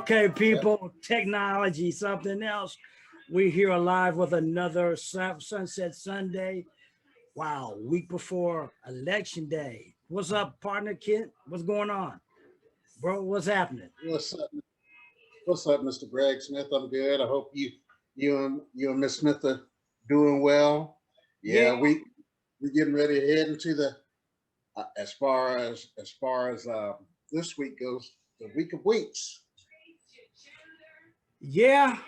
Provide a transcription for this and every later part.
Okay, people, technology, something else. We're here live with another Sunset Sunday. Wow, week before election day. What's up, partner Kent? What's going on? Bro, what's happening? What's up? What's up, Mr. Greg Smith? I'm good. I hope you and Miss Smith are doing well. Yeah, Yeah, we getting ready to head into the as far as this week goes, the week of weeks. yeah.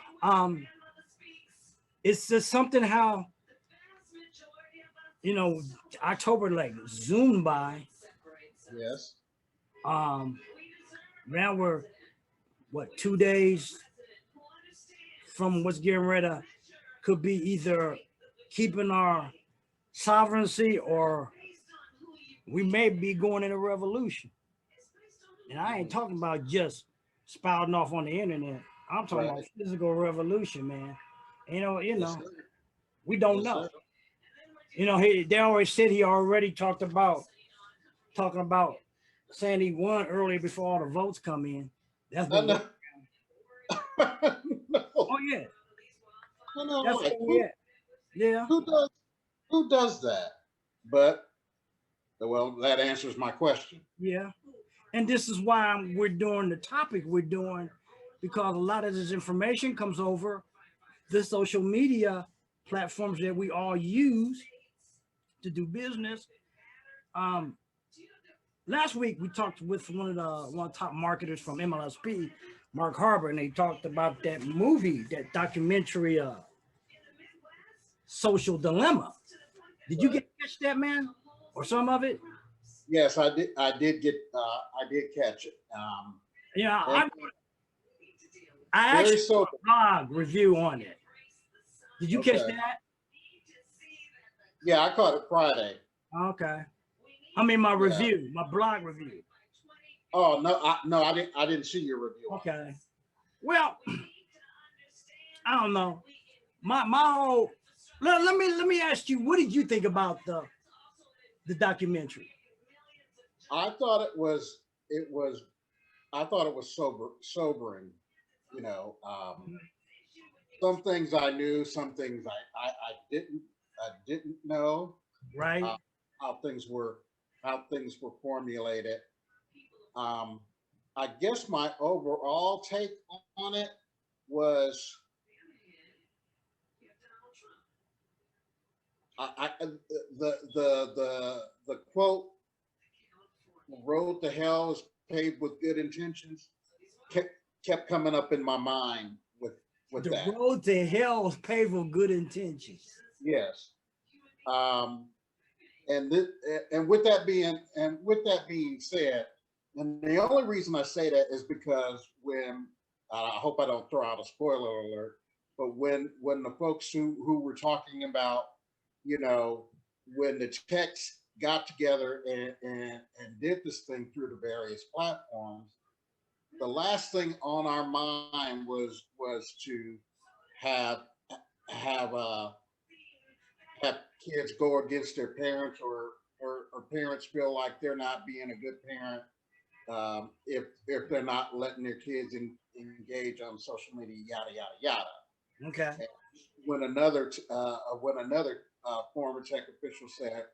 It's just something how, you know, October like zoomed by. Yes. Um, Now we're what 2 days from what's getting ready to could be either keeping our sovereignty or we may be going in a revolution. And I ain't talking about just spouting off on the internet. I'm talking about Right. physical revolution, man. Yes, sir. We don't Yes, know. sir. They always said he already talking about saying he won earlier before all the votes come in. That's I been know. No, oh yeah, I know. that's Like where we at. Yeah, who does who does that? But well, that answers my question. yeah. And this is why we're doing the topic we're doing, because a lot of this information comes over the social media platforms that we all use to do business. Um, Last week we talked with one of the top marketers from MLSP, Mark Harbor, and they talked about that movie, that documentary, Social Dilemma. Did you Right. get to catch that, man, or some of it? Yes, I did. I did catch it. Yeah, And I very actually sober. wrote a blog review on it. Did you catch Okay. that? Yeah, I caught it Friday. Okay. I mean my Yeah. review, my blog review. Oh no, no, I didn't. I didn't see your review on Okay. Well, I don't know. My whole let me ask you, what did you think about the documentary? it. I thought it was. It was. I thought it was sobering. You know, some things I knew, some things I didn't. I didn't know Right? uh, how things were formulated. Um, I guess my overall take on it was the quote, road to hell is paved with good intentions, kept kept coming up in my mind with The that. road to hell is paved with good intentions. Yes. Um, and this, and with that being said, and the only reason I say that is because when I hope I don't throw out a spoiler alert, but when the folks who were talking about, you know, when the techs got together and did this thing through the various platforms, the last thing on our mind was to have have have kids go against their parents, or parents feel like they're not being a good parent if they're not letting their kids engage on social media, yada yada yada. Okay. And when another former tech official said,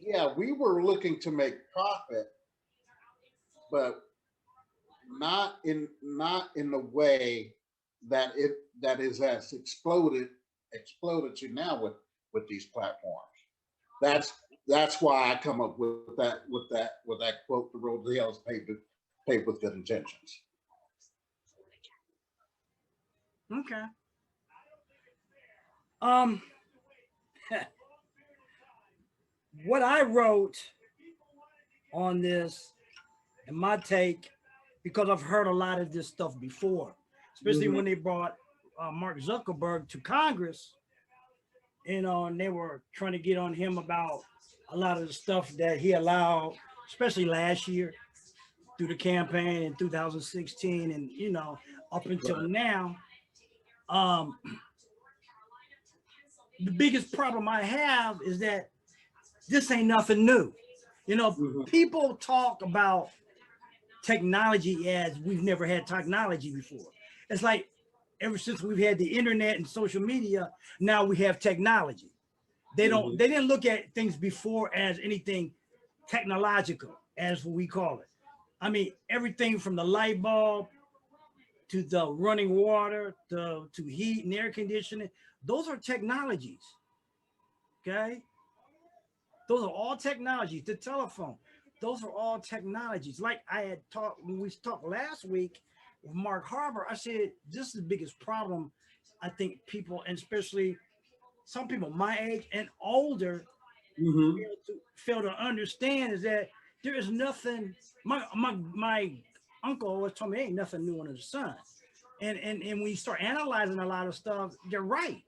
"Yeah, we were looking to make profit, but not in the way that is as exploded to now with these platforms." That's that's why I come up with that quote: "The road to hell is paved with good intentions." Okay. Um, what I wrote on this and my take, because I've heard a lot of this stuff before, especially Hmm. when they brought Mark Zuckerberg to Congress, and they were trying to get on him about a lot of the stuff that he allowed, especially last year through the campaign in 2016, and up until Right. now. Um, the biggest problem I have is that this ain't nothing new. Hmm. People talk about technology as we've never had technology before. It's like ever since we've had the internet and social media, now we have technology. They didn't look at things before as anything technological, as we call it. I mean, everything from the light bulb to the running water to heat and air conditioning, those are technologies. Okay. Those are all technologies. The telephone, those are all technologies. Like I had talked when we talked last week with Mark Harbor, I said this is the biggest problem I think people, and especially some people my age and older, fail to understand is that there is nothing. My uncle always told me ain't nothing new under the sun. And when you start analyzing a lot of stuff, you're right.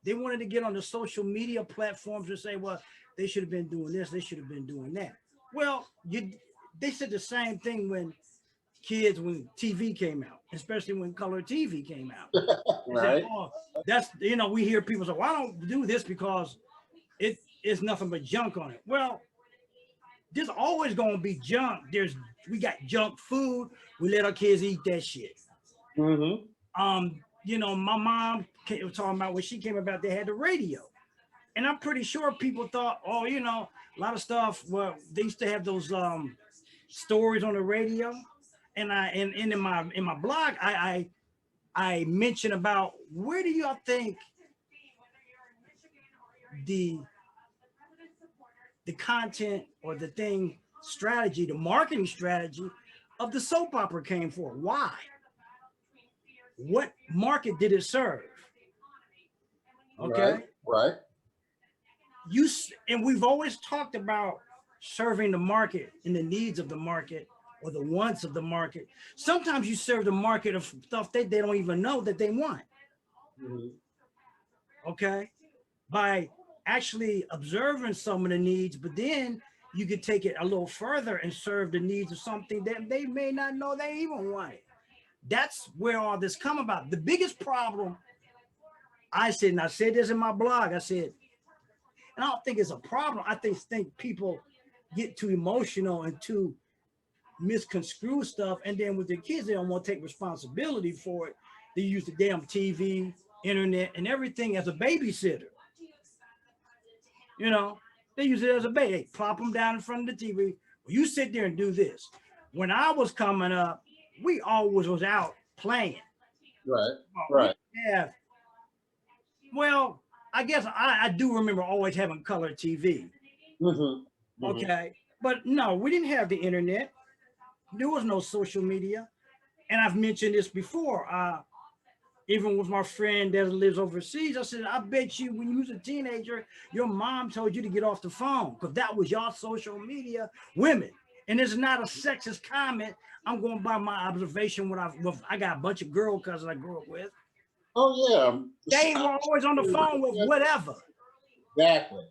They wanted to get on the social media platforms and say, well, they should have been doing this, they should have been doing that. Well, they said the same thing when TV came out, especially when color TV came out. They said, Right. oh, that's we hear people say, well, I don't do this because it is nothing but junk on it. Well, there's always gonna be junk. We got junk food. We let our kids eat that shit. My mom was talking about when she came about, they had the radio. And I'm pretty sure people thought, oh, a lot of stuff. Well, they used to have those stories on the radio. And in my blog, I mentioned about where do y'all think the the content or the thing strategy, the marketing strategy of the soap opera came for? Why? What market did it serve? Okay. Right. And we've always talked about serving the market and the needs of the market or the wants of the market. Sometimes you serve the market of stuff they don't even know that they want. Okay. By actually observing some of the needs, but then you could take it a little further and serve the needs of something that they may not know they even want. That's where all this come about. The biggest problem, I said, and I said this in my blog, I said, and I don't think it's a problem. I think people get too emotional and too misconstrue stuff. And then with their kids, they don't want to take responsibility for it. They use the damn TV, internet, and everything as a babysitter. They use it as a baby. They plop them down in front of the TV. You sit there and do this. When I was coming up, we always was out playing. Right. Well, I guess I do remember always having color TV. Okay. But no, we didn't have the internet. There was no social media. And I've mentioned this before. Even with my friend that lives overseas, I said, I bet you when you was a teenager, your mom told you to get off the phone because that was your social media women. And it's not a sexist comment. I'm going by my observation when I got a bunch of girl cousins I grew up with. Oh, yeah. They were always on the phone with whatever. Exactly.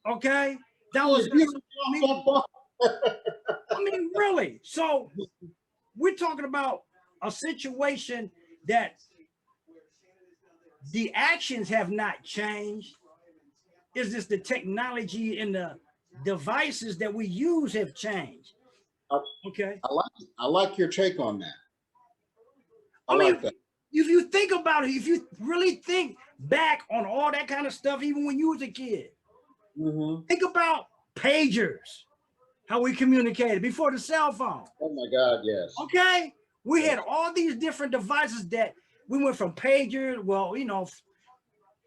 Okay? That was I mean, really. So we're talking about a situation that the actions have not changed. It's just the technology and the devices that we use have changed. Okay. I like your take on that. I mean, like that. If you think about it, if you really think back on all that kind of stuff, even when you was a kid, think about pagers, how we communicated before the cell phone. Oh my God, yes. Okay. We had all these different devices that we went from pagers,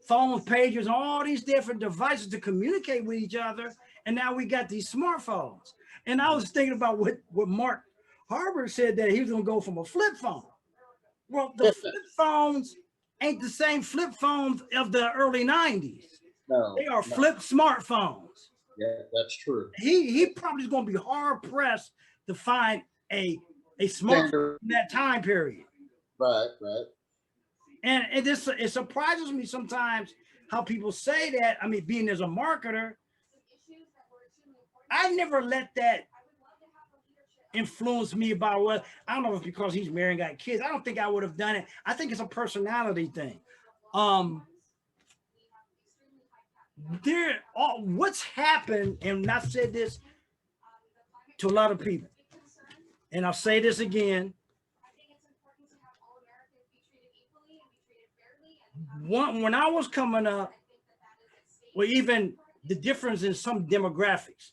phones, pagers, all these different devices to communicate with each other. And now we got these smartphones. And I was thinking about what Mark Harbor said, that he was going to go from a flip phone. Well, the flip phones ain't the same flip phones of the early 90s. No, they are flip smartphones. Yeah, that's true. He probably is going to be hard pressed to find a smartphone in that time period. Right. And it surprises me sometimes how people say that. I mean, being as a marketer, I never let that influence me about what, I don't know if it's because he's married and got kids. I don't think I would have done it. I think it's a personality thing. What's happened, and I've said this to a lot of people, and I'll say this again, when I was coming up, well, even the difference in some demographics,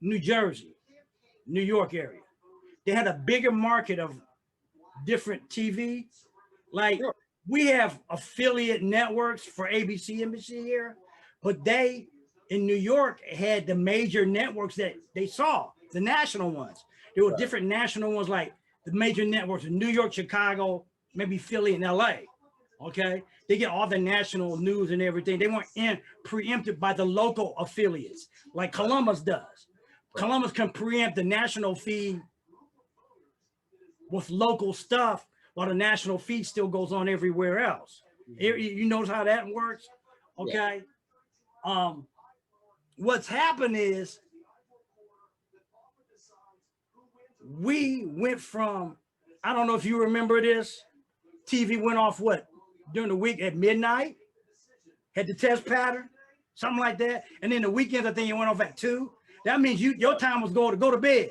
New Jersey, New York area, they had a bigger market of different TV. Like Sure. we have affiliate networks for ABC, NBC here, but they in New York had the major networks that they saw, the national ones. There were Right. different national ones like the major networks in New York, Chicago, maybe Philly and LA. Okay. They get all the national news and everything. They weren't preempted by the local affiliates like Columbus does. Right. Columbus can preempt the national feed with local stuff while the national feed still goes on everywhere else. You notice how that works? Okay. Yeah. What's happened is we went from, I don't know if you remember this, TV went off what? During the week at midnight, had the test pattern, something like that. And then the weekends, I think it went off at 2. That means your time was go to bed.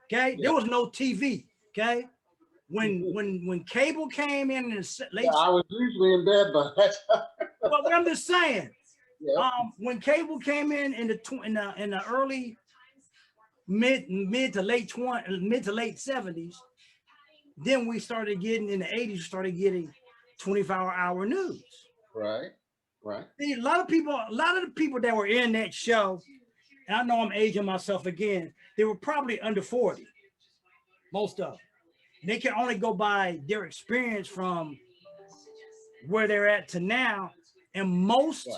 Okay. Yeah. There was no TV. Okay. When cable came in the late, yeah, I was usually in bed by that time. Well, I'm just saying, Yeah. When cable came in the early mid to late 70s, then we started getting in the 80s, started getting 24-hour news. Right. Right. See, a lot of the people that were in that show, and I know I'm aging myself again, they were probably under 40, most of them. They can only go by their experience from where they're at to now. And most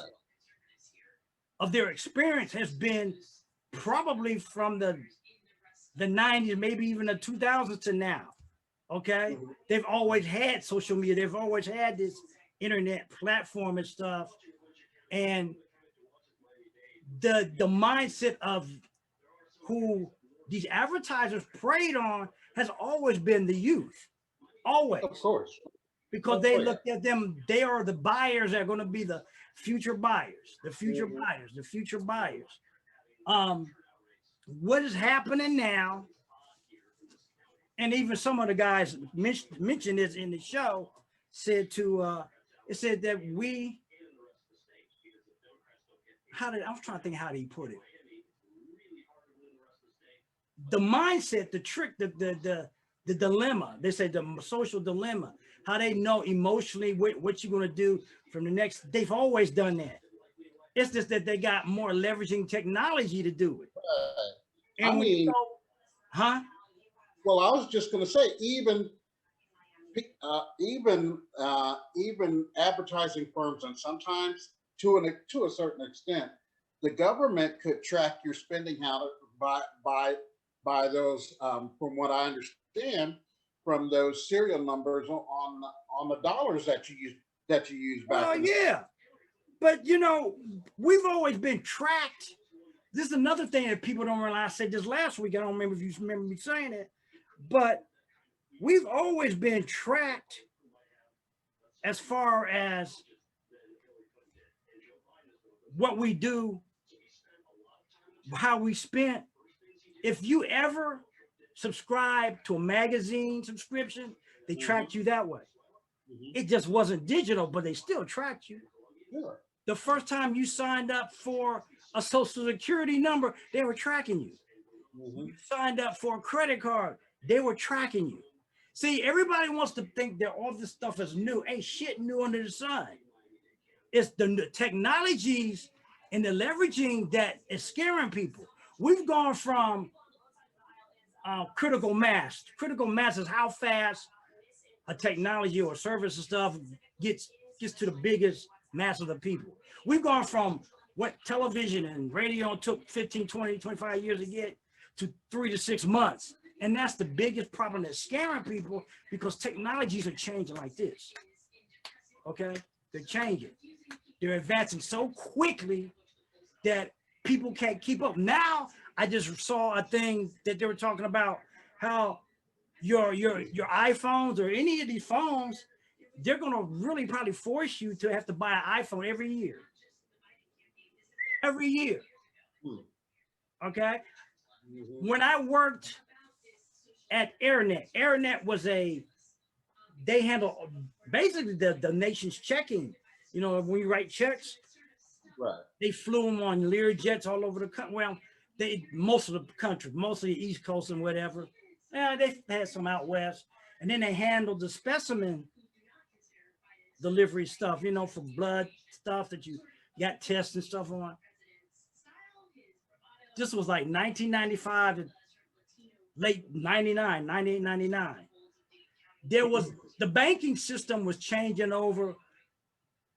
of their experience has been probably from the 90s, maybe even the 2000s to now. Okay. They've always had social media. They've always had this internet platform and stuff. And the mindset of who these advertisers preyed on has always been the youth. Always. Of course. Because they looked at them, they are the buyers that are going to be the future buyers, the future buyers, the future buyers. What is happening now, and even some of the guys mentioned this in the show, said that I was trying to think how he put it. The mindset, the trick, the dilemma, they say the social dilemma, how they know emotionally what you're going to do from the next, they've always done that. It's just that they got more leveraging technology to do it. And well, I was just going to say, even advertising firms, and sometimes to a certain extent, the government could track your spending habit by those, from what I understand, from those serial numbers on the dollars that you use back. Oh yeah, but we've always been tracked. This is another thing that people don't realize. I said this last week. I don't remember if you remember me saying it, but we've always been tracked as far as what we do, how we spent. If you ever subscribe to a magazine subscription, they tracked you that way. It just wasn't digital, but they still tracked you. Sure. The first time you signed up for a social security number, they were tracking you. You signed up for a credit card, they were tracking you. See, everybody wants to think that all this stuff is new. Ain't shit new under the sun. It's the technologies and the leveraging that is scaring people. We've gone from critical mass. Critical mass is how fast a technology or service and stuff gets to the biggest mass of the people. We've gone from what television and radio took 15, 20, 25 years to get to 3 to 6 months. And that's the biggest problem that's scaring people, because technologies are changing like this. Okay, they're changing. They're advancing so quickly that people can't keep up. Now, I just saw a thing that they were talking about how your iPhones or any of these phones, they're going to really probably force you to have to buy an iPhone every year. Every year. Okay. When I worked at AirNet. AirNet was they handle basically the nation's checking. You know, when you write checks, Right. they flew them on Lear jets all over the country. Well, they most of the country, mostly the East Coast and whatever. Yeah, they had some out west, and then they handled the specimen delivery stuff. You know, for blood stuff that you got tests and stuff on. This was like 1995 to late 99, 98, 99. There was the banking system was changing over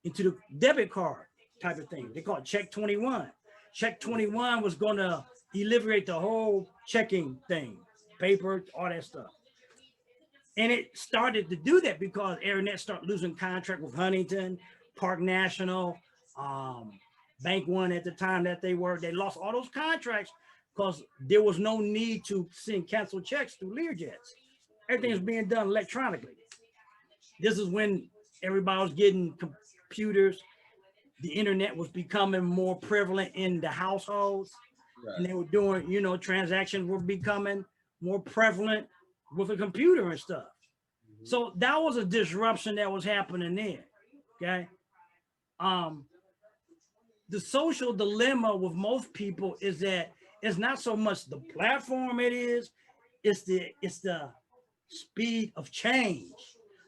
into the debit card type of thing. They call it Check 21. Check 21 was going to eliminate the whole checking thing, paper, all that stuff. And it started to do that because AirNet started losing contract with Huntington, Park National, Bank One at the time that they lost all those contracts because there was no need to send canceled checks through Learjets. Everything is being done electronically. This is when everybody was getting computers. The internet was becoming more prevalent in the households. Right. And they were doing, you know, transactions were becoming more prevalent with a computer and stuff. Mm-hmm. So that was a disruption that was happening there. Okay. The social dilemma with most people is that it's not so much the platform it's the speed of change.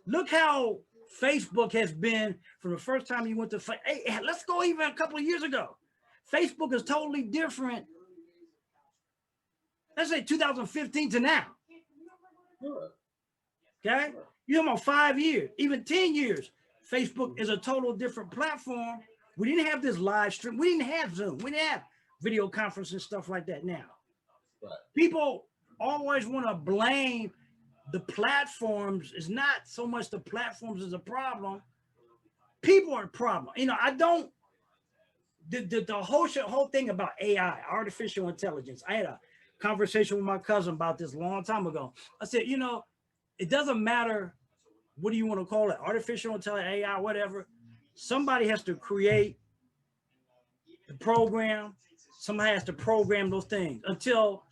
Look how Facebook has been from the first time you went to, hey, let's go even a couple of years ago. Facebook is totally different. Let's say 2015 to now. Okay? You're about 5 years, even 10 years. Facebook is a total different platform. We didn't have this live stream. We didn't have Zoom. We didn't have video conference and stuff like that now. Right. People always want to blame the platforms. It's not so much the platforms is a problem. People are a problem. You know, I don't, the whole thing about AI, artificial intelligence. I had a conversation with my cousin about this a long time ago. I said, you know, it doesn't matter, what do you want to call it? Artificial intelligence, AI, whatever. Somebody has to create the program. Somebody has to program those things. Until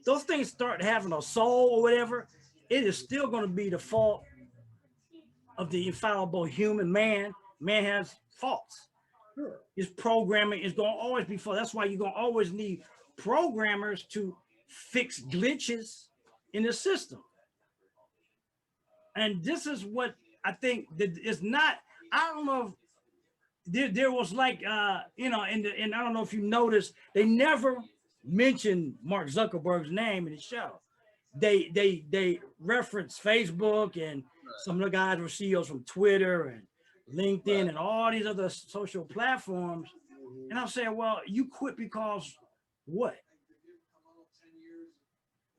those things start having a soul or whatever, it is still going to be the fault of the infallible human man. Man has faults. Sure. His programming is going to always be fault. That's why you're going to always need programmers to fix glitches in the system. And this is what I think that is not, I don't know if there was like, you know, and I don't know if you noticed, they never mentioned Mark Zuckerberg's name in the show. They reference Facebook and some of the guys were CEOs from Twitter and LinkedIn and all these other social platforms. And I'm saying, well, you quit because what?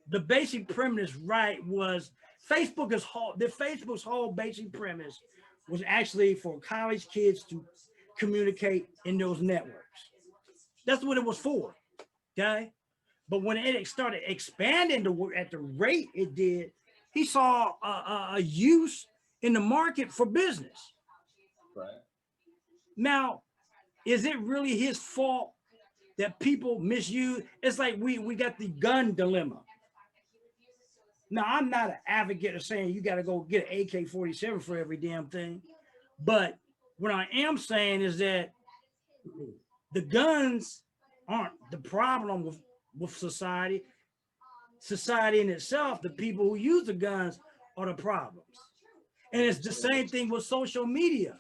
The basic premise, right, was Facebook's whole basic premise was actually for college kids to communicate in those networks. That's what it was for, okay? But when it started expanding at the rate it did, he saw a use in the market for business. Right. Now, is it really his fault that people misuse? It's like we got the gun dilemma. Now, I'm not an advocate of saying you got to go get an AK-47 for every damn thing. But what I am saying is that the guns aren't the problem with society. Society in itself, the people who use the guns are the problems. And it's the same thing with social media.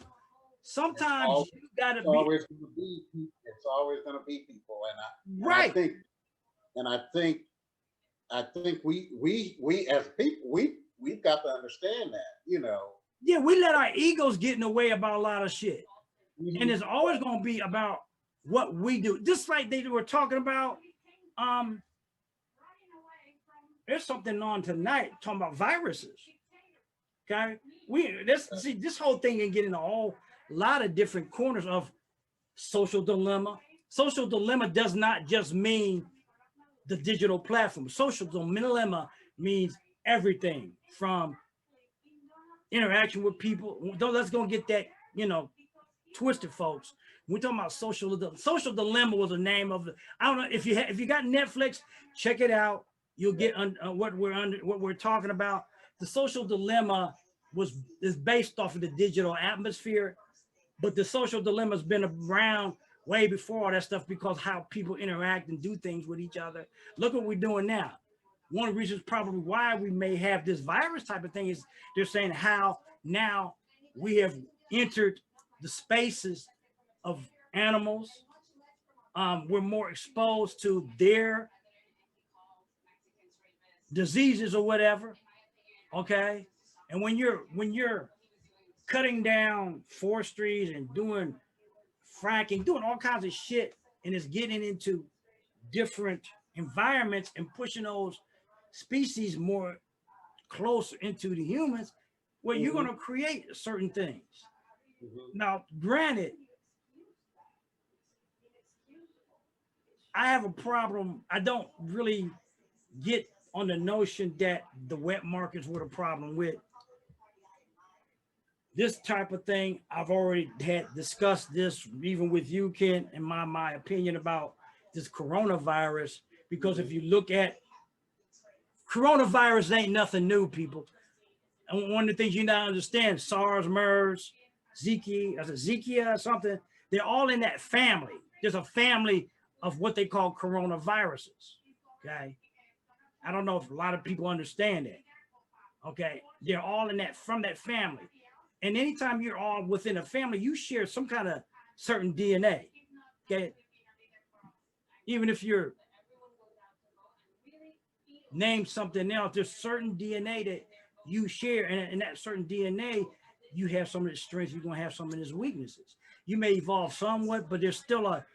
Sometimes you got to be. It's always going to be people. Right. I think we as people, we've got to understand that, you know. Yeah, we let our egos get in the way about a lot of shit. Mm-hmm. And it's always going to be about what we do. Just like they were talking about, there's something on tonight talking about viruses. Okay, this whole thing can get into a lot of different corners of social dilemma. Social dilemma does not just mean the digital platform. Social dilemma means everything from interaction with people. Let's go get that, you know, twisted, folks. We're talking about social dilemma was the name of the. I don't know if you got Netflix, check it out. you'll get what we're talking about. The social dilemma is based off of the digital atmosphere, but the social dilemma has been around way before all that stuff because how people interact and do things with each other. Look what we're doing now. One of the reasons probably why we may have this virus type of thing is they're saying how now we have entered the spaces of animals. We're more exposed to their diseases or whatever. Okay. And when you're cutting down forestries and doing fracking, doing all kinds of shit, and it's getting into different environments and pushing those species more closer into the humans, where you're going to create certain things. Now, granted, I have a problem. I don't really get on the notion that the wet markets were the problem with this type of thing. I've already had discussed this even with you, Ken, and my opinion about this coronavirus, because if you look at coronavirus, ain't nothing new, people. And one of the things you not understand, SARS, MERS, Zika or something, they're all in that family. There's a family of what they call coronaviruses. Okay. I don't know if a lot of people understand that. Okay. They're all in that, from that family. And anytime you're all within a family, you share some kind of certain DNA. Okay. Even if you're named something else, there's certain DNA that you share, and in that certain DNA, you have some of its strengths, you're going to have some of its weaknesses. You may evolve somewhat, but there's still a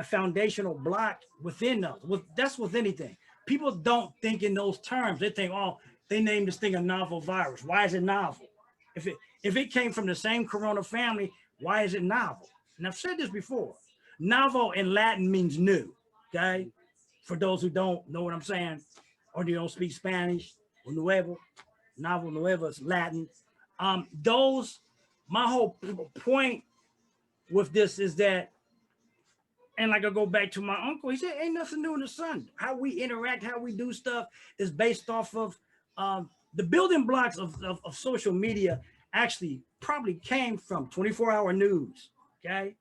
foundational block within us. That's with anything. People don't think in those terms. They think, oh, they named this thing a novel virus. Why is it novel? If it came from the same corona family, why is it novel? And I've said this before. Novel in Latin means new, okay? For those who don't know what I'm saying, or they don't speak Spanish, or nuevo, novel nuevo is Latin. My whole point with this is that, and like I go back to my uncle, he said, ain't nothing new in the sun. How we interact, how we do stuff is based off of the building blocks of social media actually probably came from 24-hour news, okay?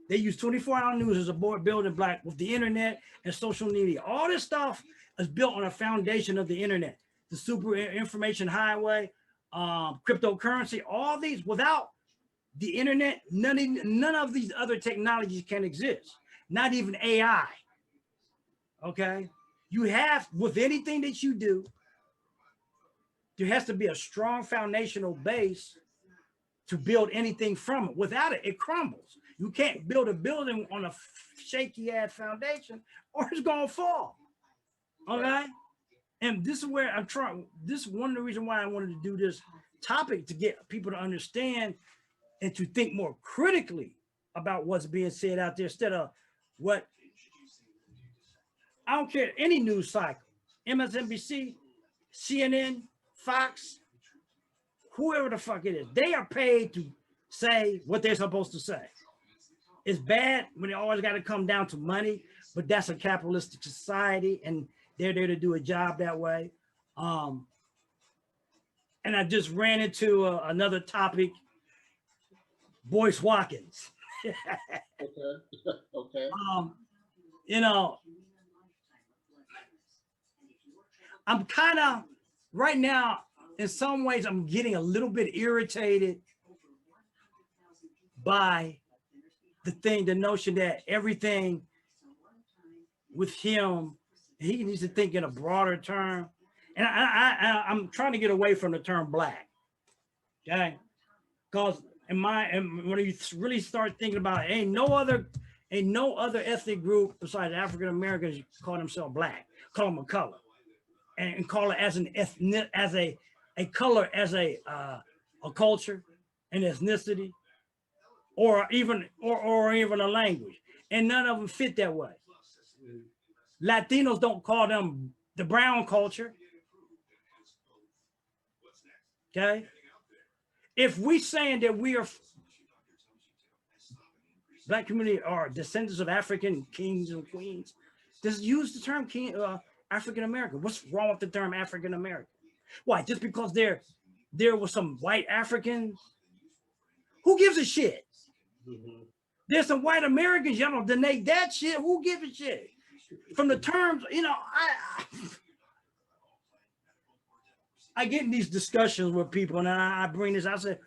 They use 24-hour news as a building block with the internet and social media. All this stuff is built on a foundation of the internet, the super information highway, cryptocurrency, all these. Without the internet, none of these other technologies can exist, not even AI, okay? You have, with anything that you do, there has to be a strong foundational base to build anything from it. Without it, it crumbles. You can't build a building on a shaky ass foundation or it's gonna fall, okay? And this is where I'm trying, this is one of the reasons why I wanted to do this topic, to get people to understand and to think more critically about what's being said out there instead of what, I don't care, any news cycle, MSNBC, CNN, Fox, whoever the fuck it is, they are paid to say what they're supposed to say. It's bad when it always got to come down to money, but that's a capitalistic society and they're there to do a job that way. And I just ran into another topic, Boyce Watkins. Okay. You know, I'm kind of, right now, in some ways, I'm getting a little bit irritated by the notion that everything with him, he needs to think in a broader term. And I'm trying to get away from the term black, okay? Because when you really start thinking about it, ain't no other ethnic group besides African Americans call themselves black, call them a color, and call it as an ethnic, as a color, as a culture, an ethnicity, or even a language, and none of them fit that way. Latinos don't call them the brown culture. Okay, if we saying that we are black community are descendants of African kings and queens, just use the term king, African American. What's wrong with the term African American? Why? Just because there was some white Africans? Who gives a shit? Mhm. There's some white Americans, y'all don't deny that shit. Who gives a shit? From the terms, you know, I get in these discussions with people, and I bring this. I say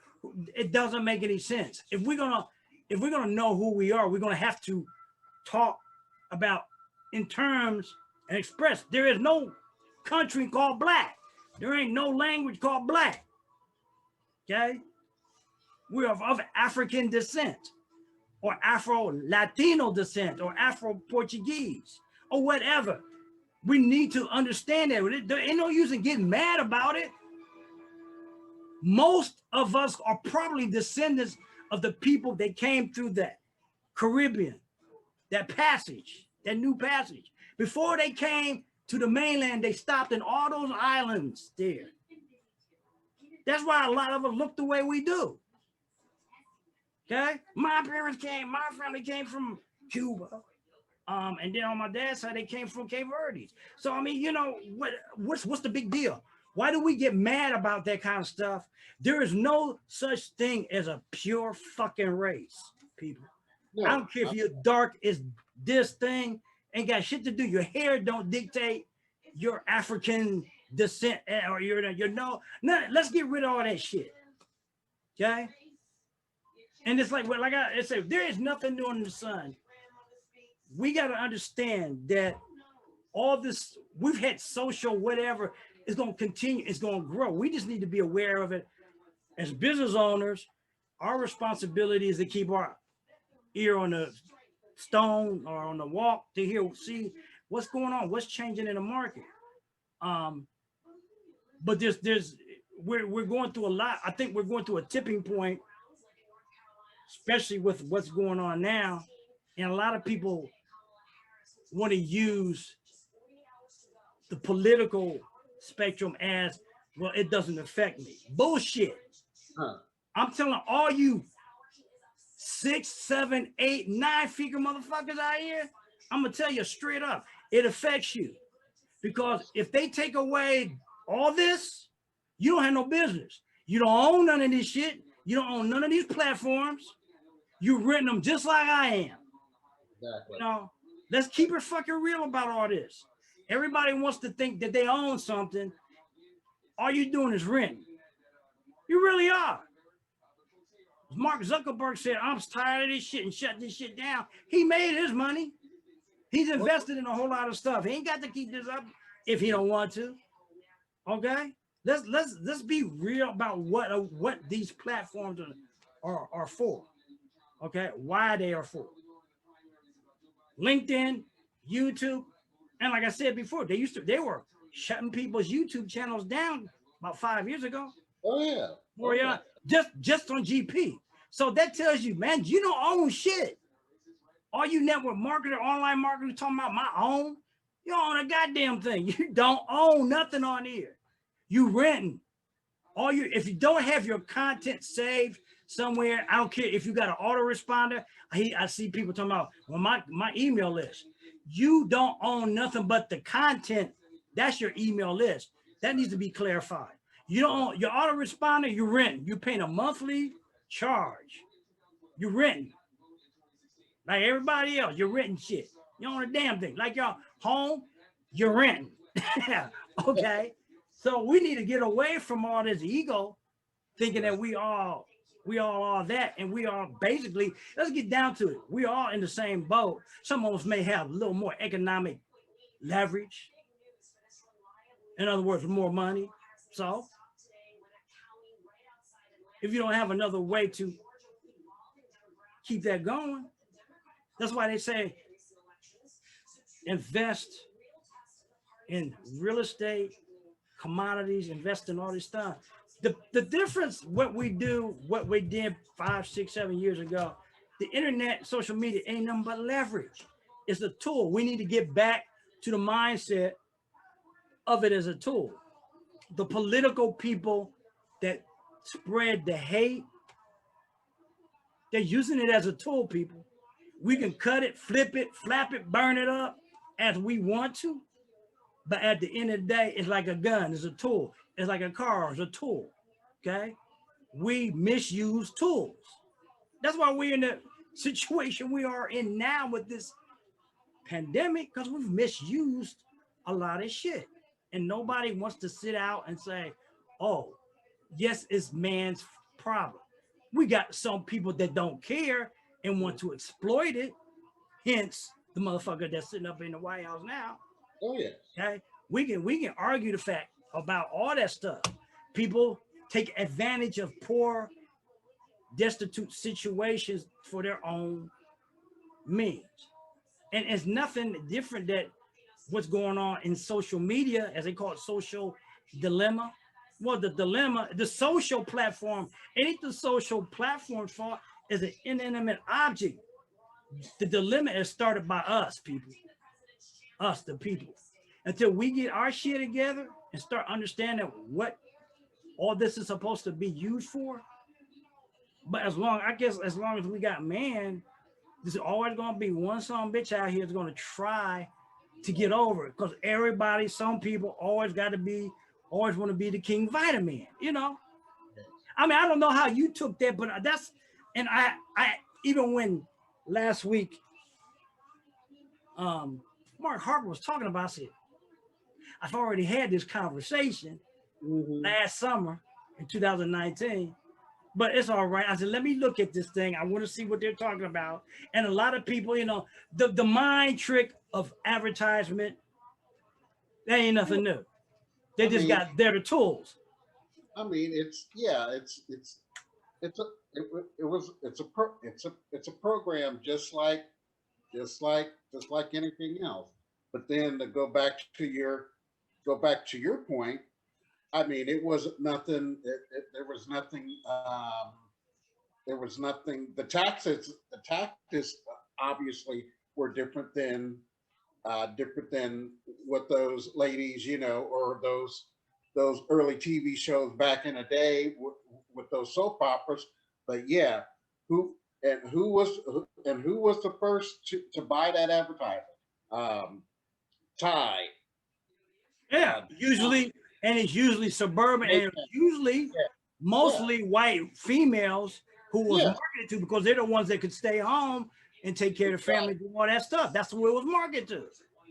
it doesn't make any sense. If we're gonna know who we are, we're gonna have to talk about in terms and express. There is no country called black. There ain't no language called black. Okay, we're of African descent, or Afro-Latino descent, or Afro-Portuguese, or whatever. We need to understand that. There ain't no use in getting mad about it. Most of us are probably descendants of the people that came through that Caribbean, that passage, that new passage. Before they came to the mainland, they stopped in all those islands there. That's why a lot of us look the way we do. Okay? My family came from Cuba. And then on my dad's side, they came from Cape Verde. So I mean, you know, what's the big deal? Why do we get mad about that kind of stuff? There is no such thing as a pure fucking race, people. No, I don't care if you're dark as this thing, ain't got shit to do. Your hair don't dictate your African descent or your no. Let's get rid of all that shit. Okay? And it's like I said, there is nothing new under the sun. We got to understand that all this, we've had social whatever, is going to continue, it's going to grow. We just need to be aware of it. As business owners, our responsibility is to keep our ear on the stone or on the walk to see what's going on, what's changing in the market. But we're going through a lot. I think we're going through a tipping point, especially with what's going on now. And a lot of people want to use the political spectrum as, well, it doesn't affect me. Bullshit. Huh. I'm telling all you 6, 7, 8, 9 figure motherfuckers out here, I'm gonna tell you straight up, it affects you. Because if they take away all this, you don't have no business. You don't own none of this shit. You don't own none of these platforms. You're renting them just like I am. Exactly. You know, let's keep it fucking real about all this. Everybody wants to think that they own something. All you're doing is renting. You really are. Mark Zuckerberg said, I'm tired of this shit and shut this shit down. He made his money. He's invested in a whole lot of stuff. He ain't got to keep this up if he don't want to. Okay? Let's be real about what these platforms are for. Okay? Why they are for. LinkedIn, YouTube, and like I said before, they were shutting people's YouTube channels down about 5 years ago. Oh yeah. Or yeah, just on GP. So that tells you, man, you don't own shit. All you network marketer, online marketer talking about my own, you don't own a goddamn thing. You don't own nothing on here. You renting. If you don't have your content saved somewhere, I don't care if you got an autoresponder. I see people talking about, well, my email list. You don't own nothing but the content. That's your email list. That needs to be clarified. You don't own your autoresponder, you're renting. You're paying a monthly charge. You're renting. Like everybody else, you're renting shit. You don't own a damn thing. Like your home, you're renting. Okay. So we need to get away from all this ego, thinking that we all are that, and we are basically, let's get down to it. We are in the same boat. Some of us may have a little more economic leverage. In other words, more money. So if you don't have another way to keep that going, that's why they say invest in real estate, commodities, invest in all this stuff. The difference, what we did 5, 6, 7 years ago, the internet, social media ain't nothing but leverage. It's a tool. We need to get back to the mindset of it as a tool. The political people that spread the hate, they're using it as a tool, people. We can cut it, flip it, flap it, burn it up as we want to. But at the end of the day, it's like a gun, it's a tool. It's like a car, it's a tool. Okay. We misuse tools. That's why we're in the situation we are in now with this pandemic, because we've misused a lot of shit. And nobody wants to sit out and say, oh, yes, it's man's problem. We got some people that don't care and want to exploit it. Hence the motherfucker that's sitting up in the White House now. Oh yes. Okay. We can argue the fact about all that stuff. People take advantage of poor, destitute situations for their own means. And it's nothing different that what's going on in social media, as they call it, social dilemma. Well, the dilemma, the social platform, ain't the social platform's fault, is an inanimate object. The dilemma is started by us, people, us, the people. Until we get our shit together and start understanding what all this is supposed to be used for. But I guess as long as we got man, there's always gonna be one some bitch out here that's gonna try to get over it. Because everybody, some people always want to be the king vitamin, you know. I mean, I don't know how you took that, but and I even when last week, Mark Harper was talking about, I said, I've already had this conversation last summer in 2019, but it's all right. I said, let me look at this thing. I want to see what they're talking about. And a lot of people, you know, the mind trick of advertisement, that ain't nothing new. They just got they're the tools. I mean, it's a it was it's a program just like anything else. But then to go back to your point, I mean, it wasn't nothing. There was nothing. There was nothing. The taxes obviously were different than what those ladies, or those early TV shows back in the day with those soap operas. But yeah, who who was the first to buy that advertising? Um, Ty. Yeah, Tom, usually, and it's usually suburban, and it's Nathan. usually Yeah, yeah, mostly white females who was yeah, marketed to, because they're the ones that could stay home and take care of the family, exactly, do all that stuff. That's what it was marketed to.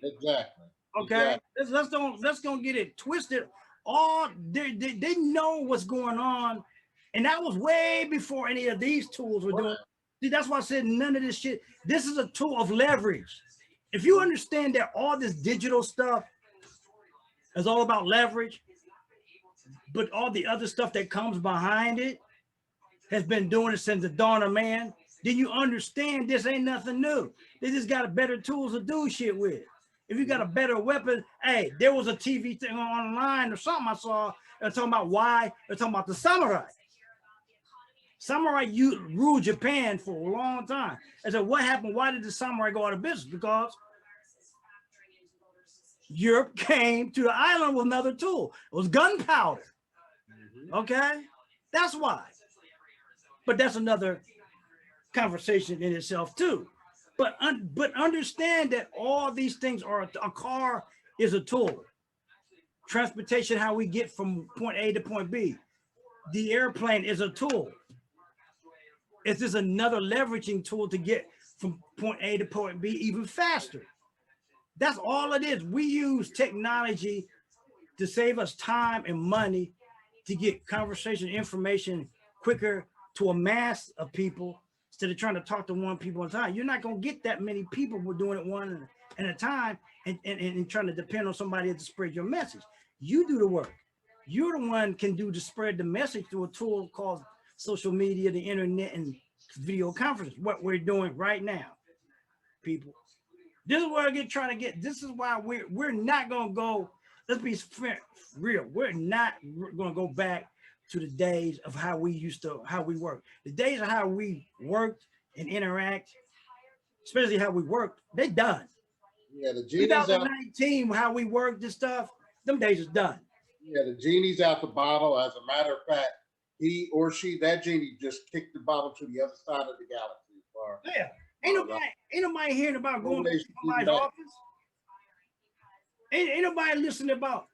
exactly, Okay, exactly. let's don't get it twisted. All they know what's going on, and that was way before any of these tools were doing. See, that's why I said none of this shit. This is a tool of leverage. If you understand that all this digital stuff is all about leverage, but all the other stuff that comes behind it has been doing it since the dawn of man, then you understand this ain't nothing new. They just got better tools to do shit with. If you got a better weapon, hey, there was a TV thing online or something I saw. They're talking about why. They're talking about the samurai. Samurai ruled Japan for a long time. I said, what happened? Why did the samurai go out of business? Because Europe came to the island with another tool. It was gunpowder. Mhm. Okay, that's why. But that's another conversation in itself too. But understand that all these things are a car is a tool. Transportation, how we get from point A to point B. The airplane is a tool. It's just another leveraging tool to get from point A to point B even faster. That's all it is. We use technology to save us time and money to get conversation information quicker to a mass of people instead of trying to talk to one people at a time. You're not going to get that many people who are doing it one at a time and trying to depend on somebody to spread your message. You do the work. You're the one can do to spread the message through a tool called social media, the internet, and video conference. What we're doing right now, people. This is where I get trying to get. This is why we're not gonna go. Let's be real. We're not gonna go back to the days of how we work. The days of how we worked and interact, especially how we worked, they done. Yeah, the genie's out. 2019, how we worked and stuff, them days is done. Yeah, the genie's out the bottle. As a matter of fact, he or she, that genie, just kicked the bottle to the other side of the galaxy. Yeah, Or ain't nobody hearing about no going way to she getting somebody's back. office. Ain't nobody listening about,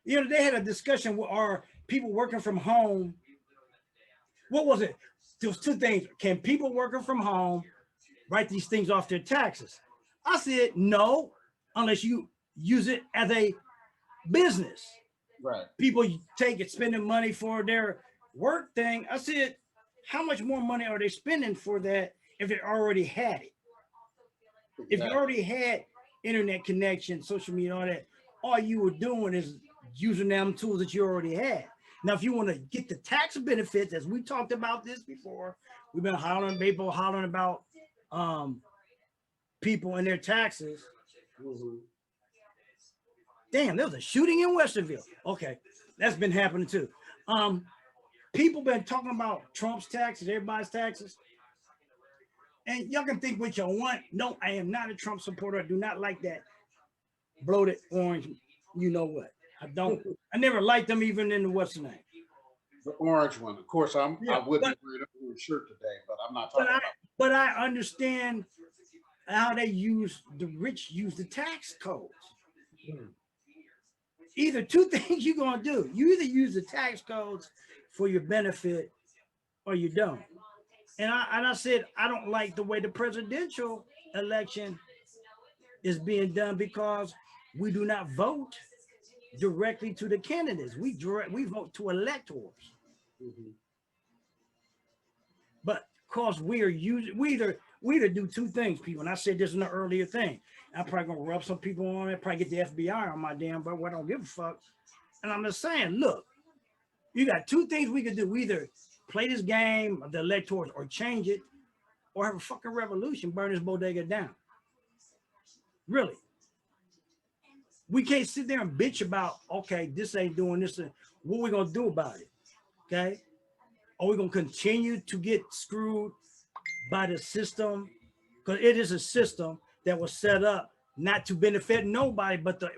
they had a discussion with our people working from home. What was it? There was two things. Can people working from home write these things off their taxes? I said, no, unless you use it as a business. Right. People take it, spending money for their work thing. I said, how much more money are they spending for that if they already had it? Exactly. If you already had internet connection, social media, all that, all you were doing is using them tools that you already had. Now, if you want to get the tax benefits, as we talked about this before, we've been hollering about people and their taxes. Mm-hmm. Damn, there was a shooting in Westerville. Okay, that's been happening too. People been talking about Trump's taxes, everybody's taxes. And y'all can think what you want. No, I am not a Trump supporter. I do not like that bloated orange. You know what? I don't. I never liked them even in the what's the name. The orange one. Of course, I wouldn't wear an orange shirt today, but I'm not talking about. But I understand how they use the rich use the tax codes. Either two things you're gonna do. You either use the tax codes for your benefit or you don't. And I said I don't like the way the presidential election is being done because we do not vote directly to the candidates. We vote to electors. Mm-hmm. But of course we either do two things, people. And I said this in the earlier thing. I'm probably gonna rub some people on it, probably get the FBI on my damn butt. I don't give a fuck. And I'm just saying, look, you got two things we could do. We either play this game of the electors or change it, or have a fucking revolution, burn this bodega down. Really. We can't sit there and bitch about, okay, this ain't doing this. What are we gonna do about it? Okay. Are we gonna continue to get screwed by the system? Because it is a system that was set up not to benefit nobody but the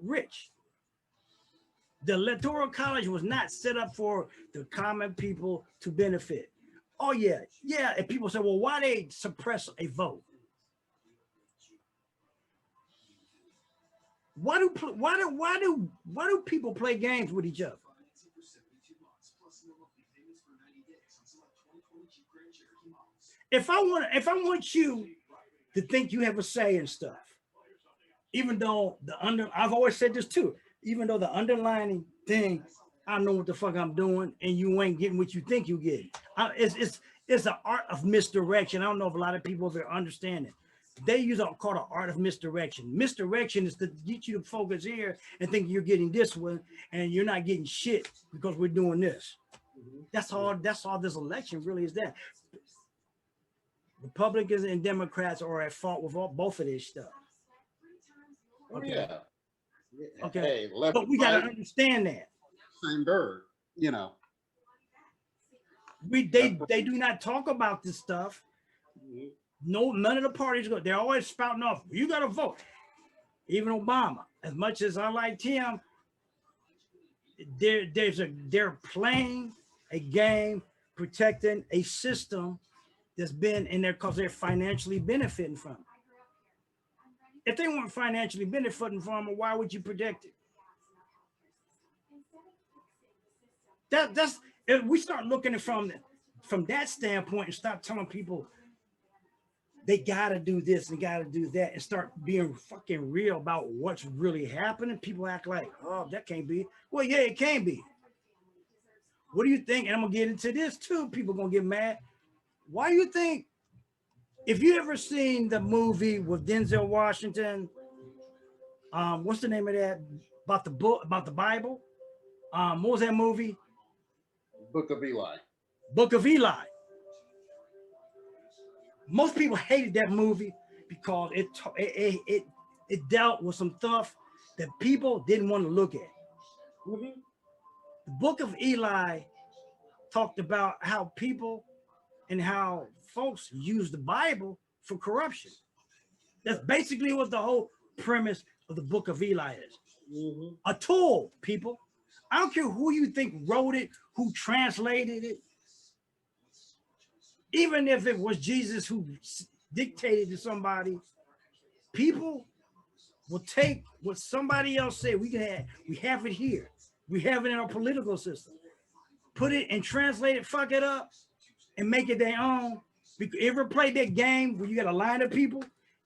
rich. The Electoral College was not set up for the common people to benefit. Oh yeah. And people say, well, why they suppress a vote? Why do people play games with each other? If I want you to think you have a say in stuff, even though I've always said this too, even though the underlying thing, I know what the fuck I'm doing, and you ain't getting what you think you get. It's an art of misdirection. I don't know if a lot of people there understand it. They use it called the art of misdirection. Misdirection is to get you to focus here and think you're getting this one, and you're not getting shit because we're doing this. That's all this election really is. That Republicans and Democrats are at fault with both of this stuff. Okay. Yeah. Okay. Hey, but we got to understand that. Same bird, you know. They do not talk about this stuff. No, none of the parties go. They're always spouting off. You got to vote. Even Obama, as much as I liked him, they're playing a game, protecting a system that's been in there because they're financially benefiting from it. If they weren't financially benefiting from it, why would you protect it? That's if we start looking at from that standpoint and stop telling people they gotta do this and gotta do that and start being fucking real about what's really happening. People act like, oh, that can't be. Well, yeah, it can be. What do you think? And I'm gonna get into this too. People gonna get mad. Why do you think? If you ever seen the movie with Denzel Washington, what's the name of that? About the book, about the Bible? What was that movie? Book of Eli. Book of Eli. Most people hated that movie because it dealt with some stuff that people didn't want to look at. Mm-hmm. The Book of Eli talked about how people and how folks use the Bible for corruption. That's basically what the whole premise of the Book of Eli is. Mm-hmm. A tool, people. I don't care who you think wrote it, who translated it. Even if it was Jesus who dictated to somebody, people will take what somebody else said. We have it here. We have it in our political system. Put it and translate it, fuck it up, and make it their own. You ever played that game where you got a line of people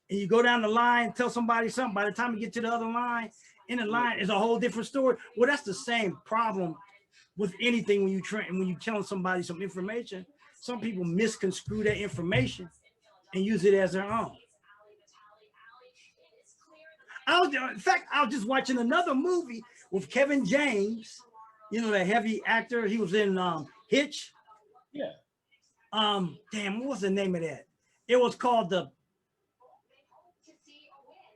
and you go down the line, tell somebody something, by the time you get to the other line, in the line is a whole different story. Well, that's the same problem with anything when you telling somebody some information. Some people misconstrue that information and use it as their own. In fact, I was just watching another movie with Kevin James, you know, that heavy actor. He was in Hitch. Yeah. Damn, what was the name of that? It was called the.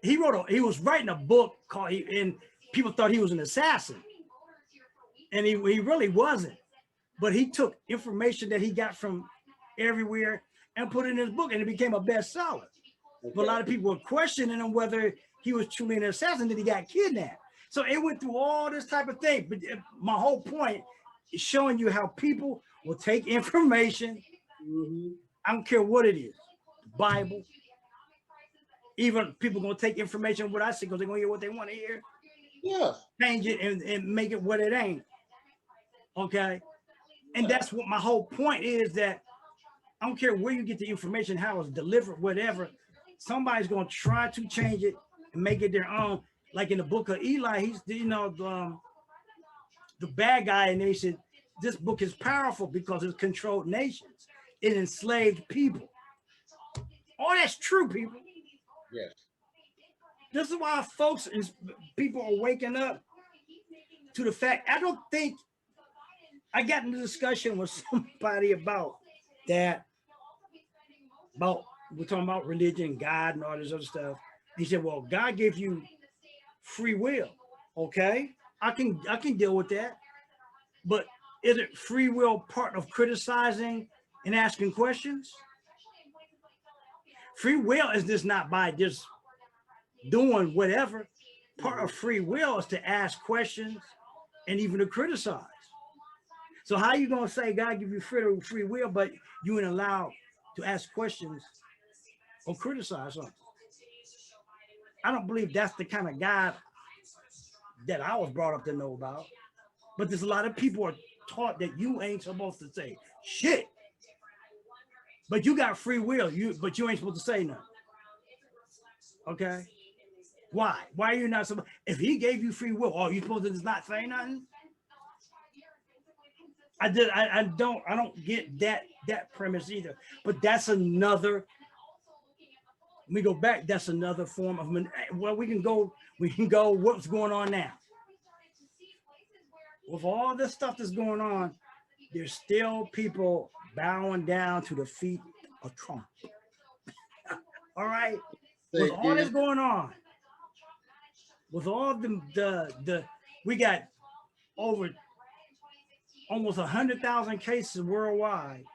He was writing a book called, and people thought he was an assassin, and he really wasn't. But he took information that he got from everywhere and put it in his book, and it became a bestseller. Okay. But a lot of people were questioning him whether he was truly an assassin, that he got kidnapped. So it went through all this type of thing. But my whole point is showing you how people will take information. Mm-hmm. I don't care what it is, the Bible. Even people gonna take information what I say because they're gonna hear what they want to hear. Yeah. Change it and make it what it ain't. Okay. And that's what my whole point is, that I don't care where you get the information, how it's delivered, whatever. Somebody's gonna try to change it and make it their own. Like in the book of Eli, he's, you know, the bad guy, and they said this book is powerful because it controlled nations. It enslaved people. All that's true, people. Yes. This is why folks and people are waking up to the fact. I don't think I got in a discussion with somebody about that. About, we're talking about religion, God, and all this other stuff. He said, "Well, God gave you free will." Okay, I can deal with that. But is it free will part of criticizing and asking questions? Free will is just not by just doing whatever. Part of free will is to ask questions and even to criticize. So how are you going to say God give you free will, but you ain't allowed to ask questions or criticize something? I don't believe that's the kind of God that I was brought up to know about. But there's a lot of people are taught that you ain't supposed to say shit. But you got free will, but you ain't supposed to say nothing. Okay? Why? Why are you not supposed? If he gave you free will, are you supposed to just not say nothing? I don't get that premise either. But that's another. When we go back, that's another form of, well, we can go what's going on now. With all this stuff that's going on, there's still people bowing down to the feet of Trump. All right? With all this going on, with all the we got over almost 100,000 cases worldwide,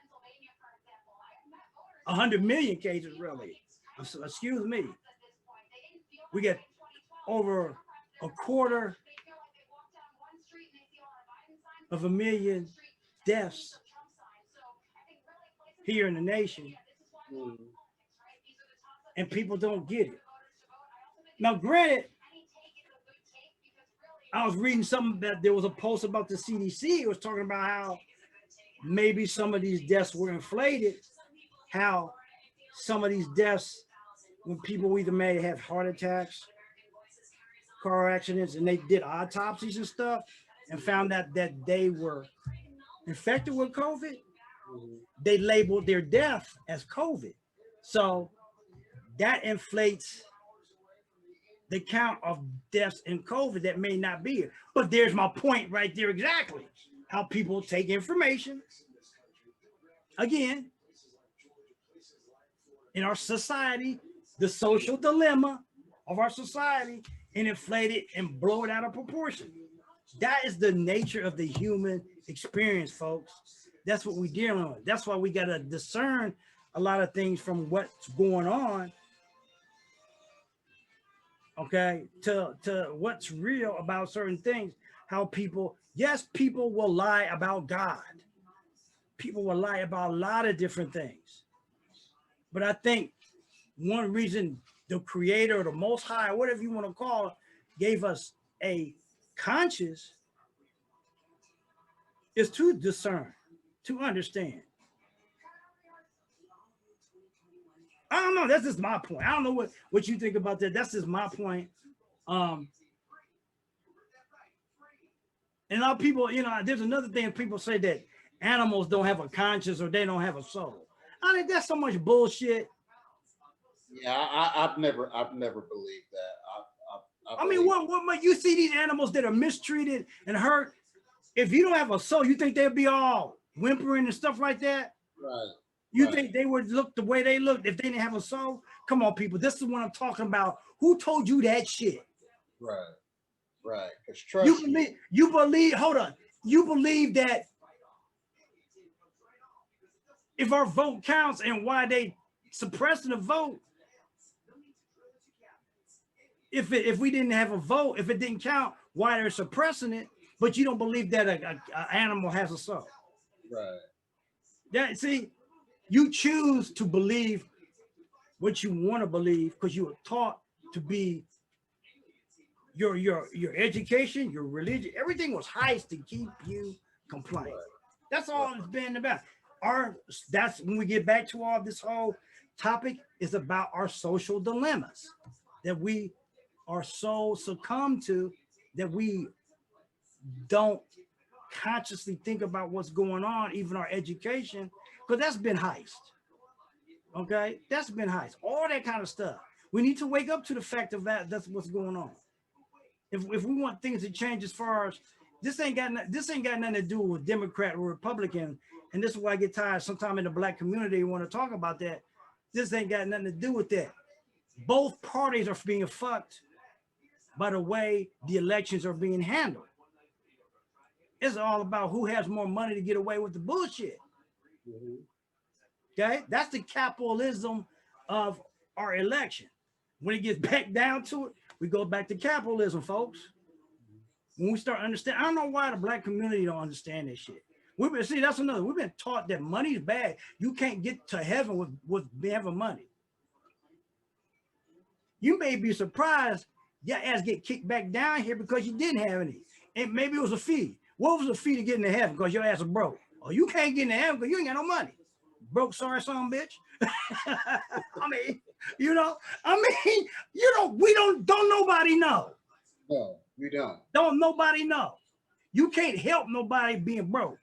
100 million cases really. Excuse me. We got over 250,000 deaths here in the nation. And people don't get it. Now, granted, I was reading something that there was a post about the CDC. It was talking about how maybe some of these deaths were inflated, how some of these deaths, when people either may have heart attacks, car accidents, and they did autopsies and stuff and found out that they were infected with COVID, they labeled their death as COVID. So that inflates the count of deaths in COVID that may not be it. But there's my point right there exactly. How people take information, again, in our society, the social dilemma of our society, and inflate it and blow it out of proportion. That is the nature of the human experience, folks. That's what we're dealing with. That's why we got to discern a lot of things from what's going on, okay, to what's real about certain things. How people, yes, people will lie about God. People will lie about a lot of different things. But I think one reason the creator, the most high, whatever you want to call it, gave us a conscience is to discern, to understand. I don't know. That's just my point. I don't know what you think about that. That's just my point. Um, and a lot of people, there's another thing people say that animals don't have a conscience or they don't have a soul. I think that's so much bullshit. Yeah, I've never believed that. I I mean, believe. what you see these animals that are mistreated and hurt. If you don't have a soul, you think they'd be all whimpering and stuff like that? Right, You right, think they would look the way they look if they didn't have a soul? Come on, people. This is what I'm talking about. Who told you that shit? right, right. Because You trust me. believe, hold on. You believe that if our vote counts and why they suppressing the vote, if we didn't have a vote, if it didn't count, why they're suppressing it, but you don't believe that a animal has a soul. Right, Yeah, see, you choose to believe what you want to believe because you were taught to be your education, your religion, everything was heist to keep you compliant. right, That's right. all it's been about. Our that's when we get back to all this whole topic is about our social dilemmas that we are so succumbed to that we don't consciously think about what's going on, even our education, because that's been heist. Okay, that's been heist. All that kind of stuff. We need to wake up to the fact of that. That's what's going on. If we want things to change as far as this ain't got nothing to do with Democrat or Republican, and this is why I get tired. Sometime in the black community, you want to talk about that. This ain't got nothing to do with that. Both parties are being fucked by the way the elections are being handled. It's all about who has more money to get away with the bullshit. Mhm. Okay, that's the capitalism of our election. When it gets back down to it, we go back to capitalism, folks. When we start understanding, I don't know why the black community don't understand this shit. We've been see that's another. We've been taught that money's bad. You can't get to heaven with having money. You may be surprised your ass get kicked back down here because you didn't have any. And maybe it was a fee. What was the fee to get into heaven? Because your ass is broke. Oh, you can't get into heaven because you ain't got no money. Broke, sorry, son, bitch. I mean, I mean, we don't nobody know. No, we don't. Don't nobody know. You can't help nobody being broke.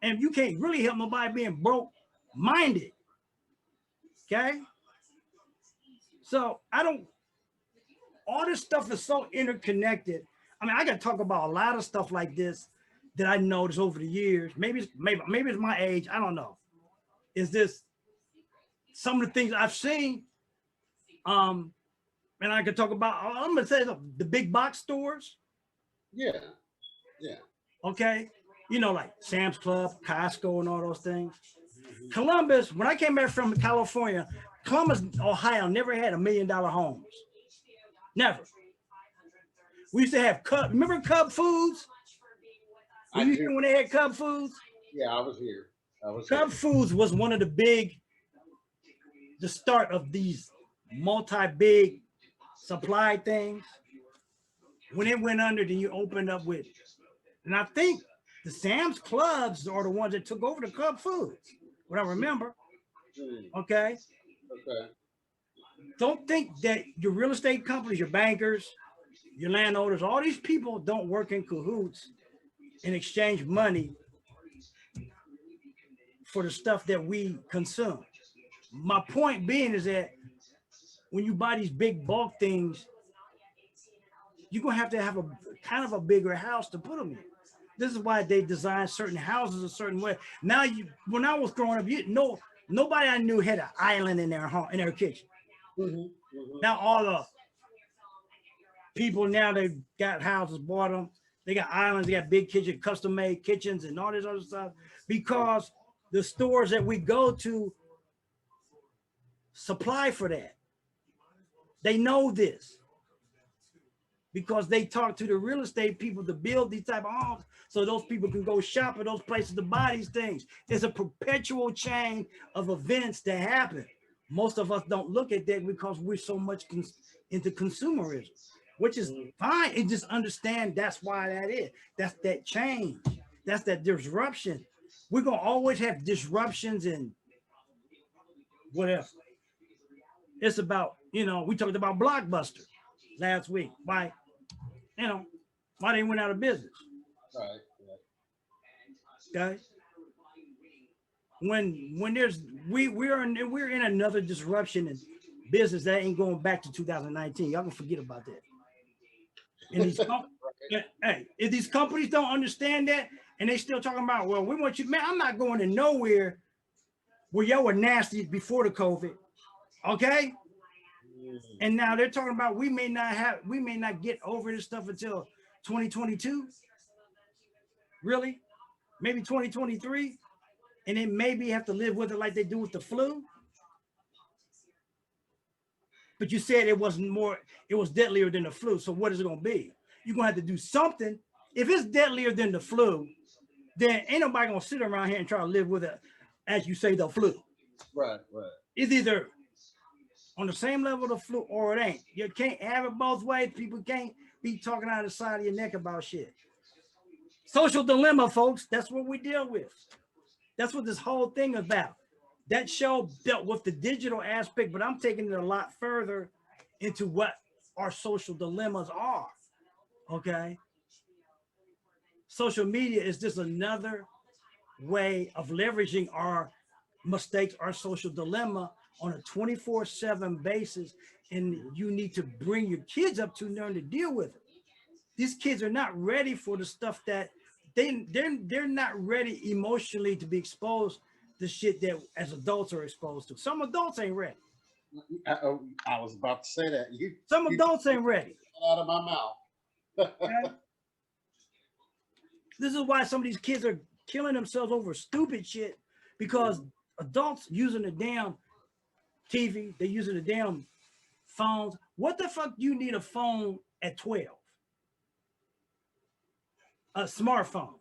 And you can't really help nobody being broke minded. Okay. So all this stuff is so interconnected. I mean, I can talk about a lot of stuff like this that I noticed over the years. Maybe it's my age. I don't know. Is this some of the things I've seen? And I could talk about. I'm gonna say the big box stores. Yeah, yeah. Okay, like Sam's Club, Costco, and all those things. Mhm. Columbus. When I came back from California, Columbus, Ohio, never had $1 million homes. Never. We used to have Cub. Remember Cub Foods? I do. When they had Cub Foods? Yeah, I was here. I was Cub here. Foods was one of the start of these multi-big supply things. When it went under, then you opened up with, and I think the Sam's Clubs are the ones that took over the Cub Foods. What I remember. Mm, Okay. okay. Don't think that your real estate companies, your bankers, your landowners, all these people don't work in cahoots and exchange money for the stuff that we consume. My point being is that when you buy these big bulk things, you're gonna have a kind of a bigger house to put them in. This is why they design certain houses a certain way. Now, when I was growing up, nobody I knew had an island in their home, in their kitchen. Hmm, hmm. Now all the people now they got houses, bought them. They got islands, they got big kitchen, custom made kitchens, and all this other stuff because the stores that we go to supply for that. They know this because they talk to the real estate people to build these type of homes so those people can go shop at those places to buy these things. It's a perpetual chain of events that happen. Most of us don't look at that because we're so much into consumerism, which is fine. And just understand that's why that is. That's that change. That's that disruption. We're gonna always have disruptions and whatever. It's about, we talked about Blockbuster last week. Why, why they went out of business. Right. Okay. When there's we're in another disruption in business that ain't going back to 2019. Y'all can forget about that. And hey, if these companies don't understand that and they still talking about, well, we want you, man, I'm not going to nowhere where y'all were nasty before the COVID. Okay. And now they're talking about we may not get over this stuff until 2022. Really? Maybe 2023. And then maybe have to live with it like they do with the flu. But you said it was deadlier than the flu. So what is it going to be? You're going to have to do something. If it's deadlier than the flu, then ain't nobody going to sit around here and try to live with it, as you say, the flu. Right. It's either on the same level of the flu or it ain't. You can't have it both ways. People can't be talking out of the side of your neck about shit. Social dilemma, folks. That's what we deal with. That's what this whole thing is about. That show dealt with the digital aspect, but I'm taking it a lot further into what our social dilemmas are. Okay. Social media is just another way of leveraging our mistakes, our social dilemma on a 24/7 basis. And you need to bring your kids up to learn to deal with it. These kids are not ready for the stuff that they're not ready emotionally to be exposed to shit that as adults are exposed to. Some adults ain't ready. I was about to say that. Some adults ain't ready. Out of my mouth. Okay? This is why some of these kids are killing themselves over stupid shit, because adults using the damn TV, they're using the damn phones. What the fuck you need a phone at 12? A smartphone.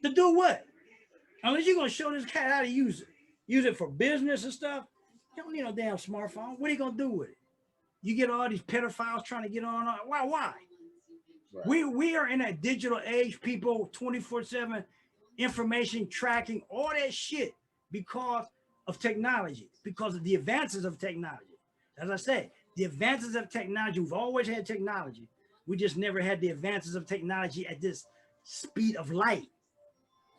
To do what? Unless you're gonna show this cat how to use it for business and stuff. You don't need no damn smartphone. What are you gonna do with it? You get all these pedophiles trying to get on. Why? Right. We are in a digital age, people, 24/7 information tracking, all that shit because of technology, because of the advances of technology. As I said, the advances of technology, we've always had technology. We just never had the advances of technology at this speed of light.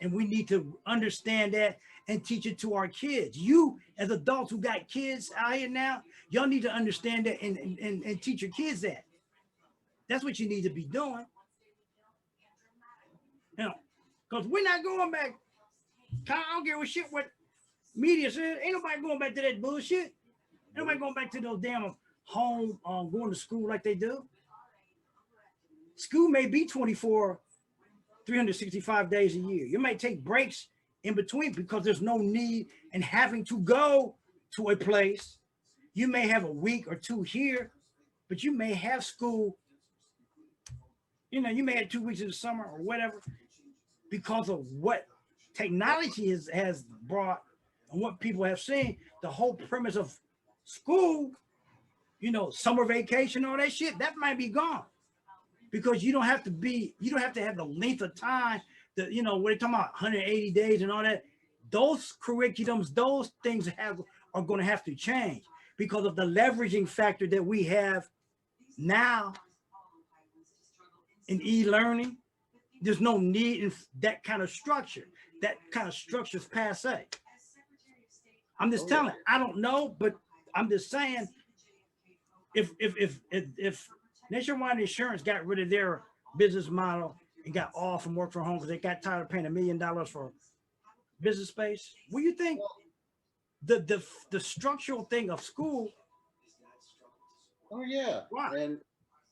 And we need to understand that and teach it to our kids. You, as adults who got kids out here now, y'all need to understand that and teach your kids that. That's what you need to be doing. Because we're not going back. I don't give a shit what media says. Ain't nobody going back to that bullshit. Ain't nobody going back to those damn home, going to school like they do. School may be 365 days a year. You may take breaks in between because there's no need in having to go to a place. You may have a week or two here, but you may have school. You may have 2 weeks in the summer or whatever, because of what technology has brought and what people have seen. The whole premise of school, summer vacation, all that shit, that might be gone. Because you don't have to have the length of time that, what they're talking about, 180 days and all that. Those curriculums, those things are going to have to change because of the leveraging factor that we have now in e-learning. There's no need in that kind of structure. That kind of structure is passe. I'm just telling, I don't know, but I'm just saying, if Nationwide Insurance got rid of their business model and got all from work from home because they got tired of paying $1 million for business space, what do you think the structural thing of school? Oh yeah. Why?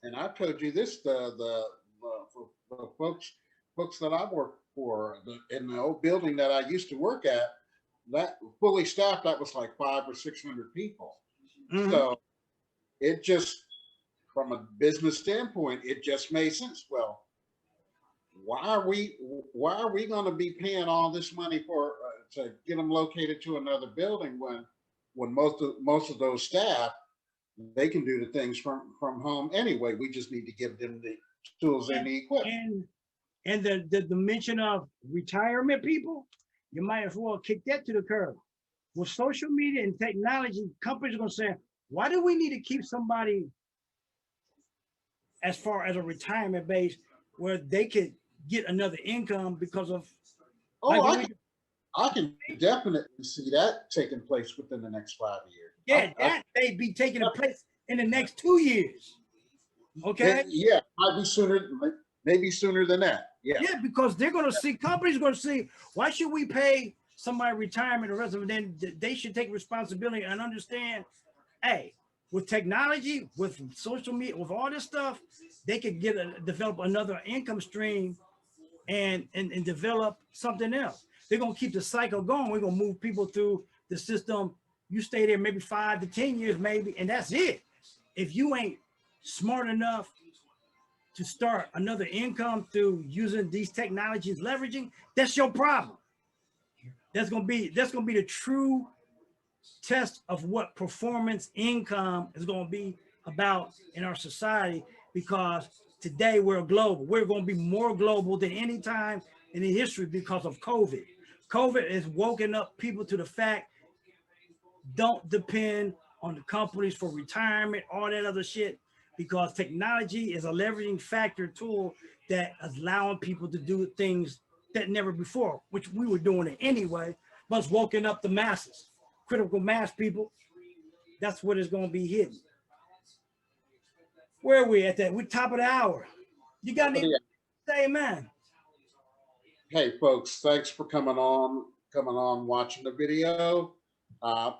And I told you this, the folks that I work for in the old building that I used to work at, that fully staffed, that was like 500 or 600 people. Mm-hmm. So it just, from a business standpoint, it just made sense. Well, why are we going to be paying all this money for to get them located to another building when most of those staff, they can do the things from home anyway. We just need to give them the tools and the equipment. And the mention of retirement people, you might as well kick that to the curb. With social media and technology, companies are going to say, why do we need to keep somebody as far as a retirement base where they could get another income because of Oh, like I can definitely see that taking place within the next 5 years. yeah, that may be taking place in the next 2 years. Okay. Yeah, might be sooner, maybe sooner than that. Yeah. Yeah, because they're going to see, companies are going to see, why should we pay somebody retirement the rest of it? Then they should take responsibility and understand, hey, with technology, with social media, with all this stuff, they could develop another income stream and develop something else. They're going to keep the cycle going. We're going to move people through the system. You stay there maybe 5 to 10 years, maybe, and that's it. If you ain't smart enough to start another income through using these technologies, leveraging, that's your problem. That's gonna be the true test of what performance income is gonna be about in our society, because today we're global. We're gonna be more global than any time in the history because of COVID. COVID has woken up people to the fact, don't depend on the companies for retirement, all that other shit, because technology is a leveraging factor tool that is allowing people to do things that never before, which we were doing it anyway, but it's woken up the masses, critical mass people. That's what it's going to be hidden. Where are we at that? We're top of the hour. You got anything to say, man? Hey, folks, thanks for coming on, watching the video.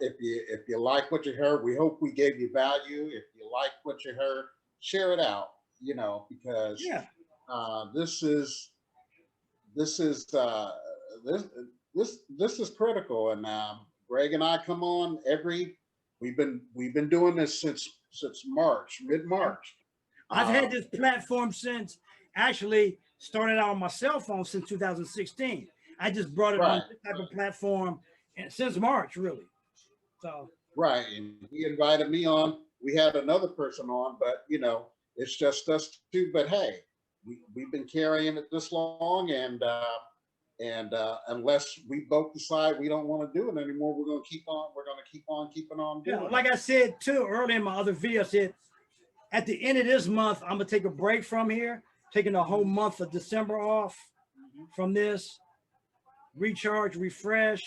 If you like what you heard, we hope we gave you value. If you like what you heard, share it out. Because Yeah, this is this is this is critical. And Greg and I come on we've been doing this since March, mid-March. I've had this platform since, actually started out on my cell phone since 2016. I just brought it on this type of platform since March, really. So right, and he invited me on. We had another person on, but it's just us two. But hey, we've been carrying it this long, and unless we both decide we don't want to do it anymore, we're going to keep on. We're going to keep on keeping on doing it. Like I said too earlier in my other video, I said at the end of this month, I'm gonna take a break from here, taking the whole month of December off from this, recharge, refresh.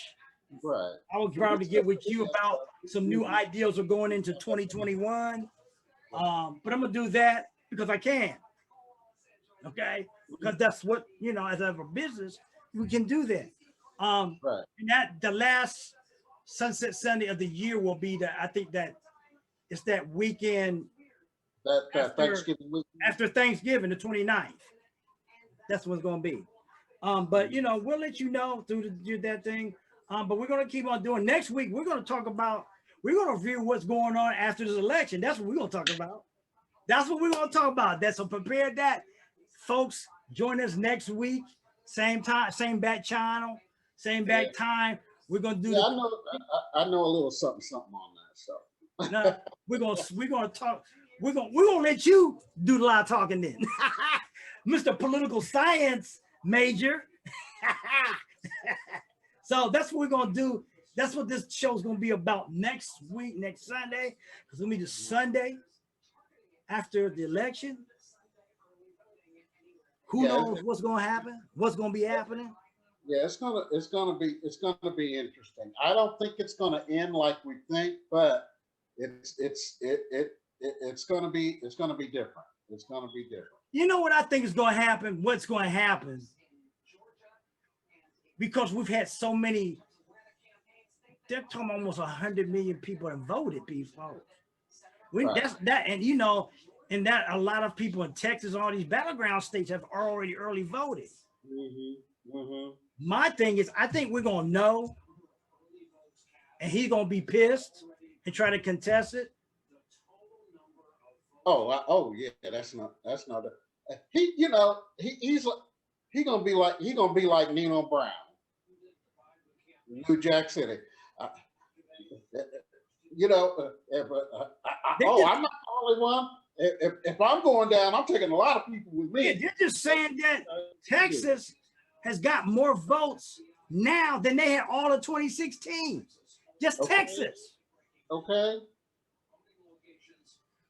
Right. I will probably get with you about some new ideas of going into 2021. But I'm gonna do that because I can. Okay, because that's what as a business, we can do that. Right. And that the last Sunset Sunday of the year will be I think that it's that weekend That Thanksgiving week. after Thanksgiving, the 29th. That's what's going to be. But we'll let you know through that thing. But we're going to keep on doing. Next week, we're going to review what's going on after this election. That's what we're going to talk about. That's what we're going to talk about. So prepare that, folks. Join us next week, same time, same back channel, same back time. We're going to do. I know a little something on that. So no, we're gonna talk. We're gonna let you do a lot of talking then. Mr. Political Science major. So that's what we're gonna do. That's what this show's gonna be about next week, next Sunday. It's gonna be the Sunday after the election. Who knows what's gonna happen? What's gonna be happening? Yeah, it's gonna be interesting. I don't think it's gonna end like we think, but it's gonna be different. It's gonna be different. You know what I think is going to happen? What's going to happen? Because we've had so many. They're talking almost 100 million people have voted before. That's that, and and that a lot of people in Texas, all these battleground states have already early voted. My thing is, I think we're gonna know, and he's gonna be pissed and try to contest it. Oh yeah, that's not he. He's gonna be like Nino Brown. New Jack City. Uh, you know, They just, I'm not the only one. If I'm going down, I'm taking a lot of people with yeah, me. they're just saying that Texas has got more votes now than they had all of 2016. Just Okay, Texas. okay.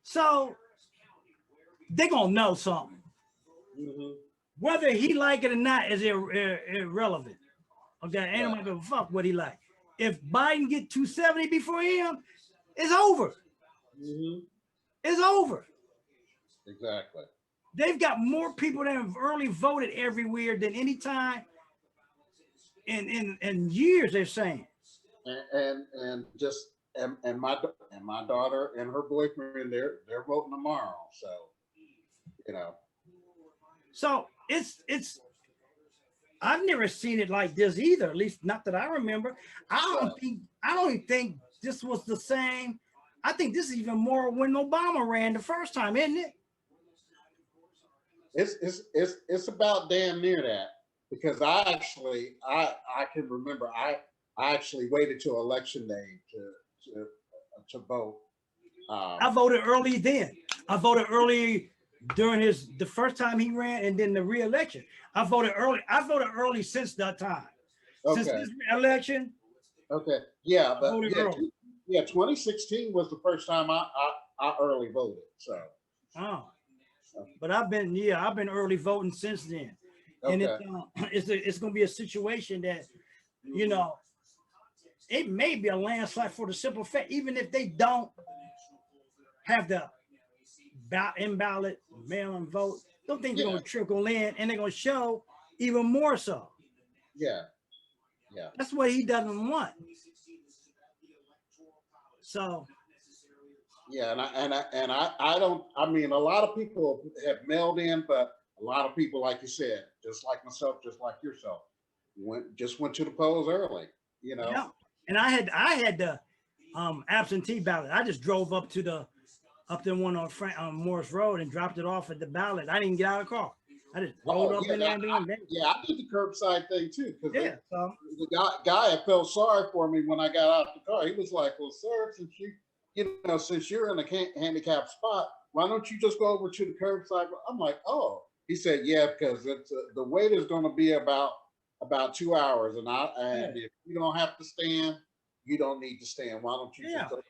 So they're gonna know something. Hmm. Whether he like it or not is irrelevant. Okay, ain't Right. nobody give a fuck what he like. If Biden get 270 before him, it's over. Hmm. It's over. Exactly. They've got more people that have early voted everywhere than any time in years. They're saying. And just and my daughter and her boyfriend, they're voting tomorrow. So you know, So it's I've never seen it like this either, at least not that I remember. yeah, I don't even think this was the same. I think this is even more when Obama ran the first time, isn't it? it's about damn near that because I can remember I actually waited till election day to vote. I Um, voted early then. I voted early during the first time he ran and then the re-election. I voted early. I voted early since that time. Since okay, this election, okay, yeah, I but voted early. yeah, 2016 was the first time I early voted. So Oh, but I've been early voting since then, and okay, it's going to be a situation that you know it may be a landslide for the simple fact, even if they don't have the in ballot mail and vote, don't think they're yeah, going to trickle in, and they're going to show even more so. yeah, yeah. That's what he doesn't want. So Yeah, I don't. I mean, a lot of people have mailed in, but a lot of people, like you said, just like myself, just like yourself, went to the polls early. You know. yeah, and I had the absentee ballot. I just drove up the one on Morris Road and dropped it off at the ballot. I didn't get out of the car. I just rolled Oh up yeah, in there and doing that. yeah. I did the curbside thing too because Yeah. So the guy had felt sorry for me when I got out the car. He was like, "Well, sir, since since you're in a handicapped spot, why don't you just go over to the curbside?" I'm like, "Oh," he said, "Yeah, because it's the wait is going to be about 2 hours, yeah, and if you don't have to stand, you don't need to stand. Why don't you just yeah. go?"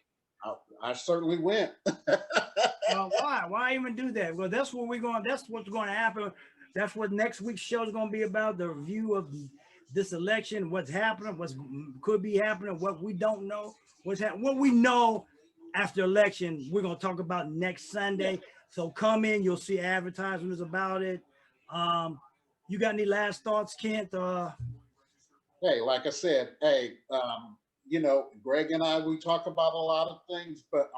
I certainly went. Well, why? Why even do that? Well, that's what we're going. That's what's going to happen. That's what next week's show is going to be about: the review of this election, what's happening, what could be happening, what we don't know, what we know after election. We're going to talk about next Yeah. Sunday. So come in, you'll see advertisements about it. Um, you got any last thoughts, Kent? Hey, like I said, hey, Greg and I, we talk about a lot of things, but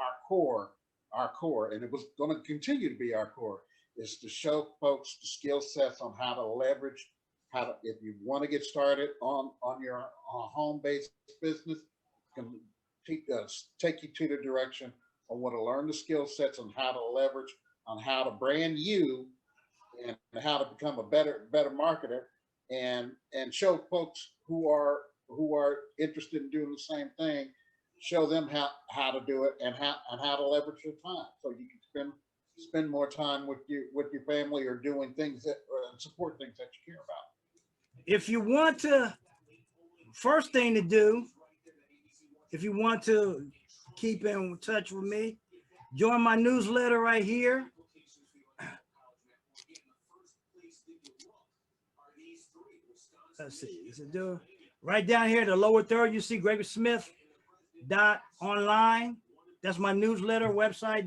our core, and it was going to continue to be our core, is to show folks the skill sets on how to leverage, if you want to get started on your home-based business, can take you to the direction of want to learn the skill sets on how to leverage, on how to brand you and how to become a better marketer and show folks who are interested in doing the same thing, show them how to do it and how to leverage your time so you can spend more time with your family or doing things that or support things that you care about. If you want to, first thing to do, if you want to keep in touch with me, join my newsletter right here. Let's see. Is it do right down here, the lower third, you see Gregory Smith online. That's my newsletter website.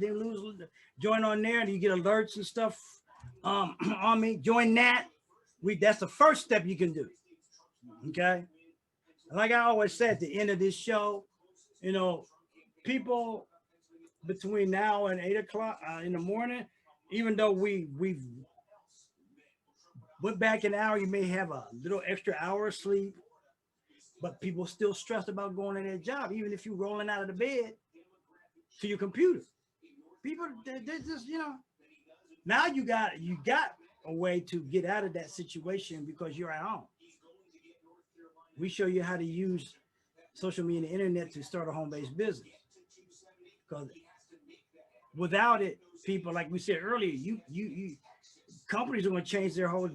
Join on there and you get alerts and stuff on me. Join that. That's the first step you can do. Okay. Like I always say at the end of this show, people between now and 8 o'clock in the morning, even though we've went back an hour, you may have a little extra hour of sleep, but people still stressed about going to their job, even if you're rolling out of the bed to your computer. People, they just, now you got a way to get out of that situation because you're at home. We show you how to use social media and the internet to start a home-based business. Because without it, people, like we said earlier, you companies are going to change their whole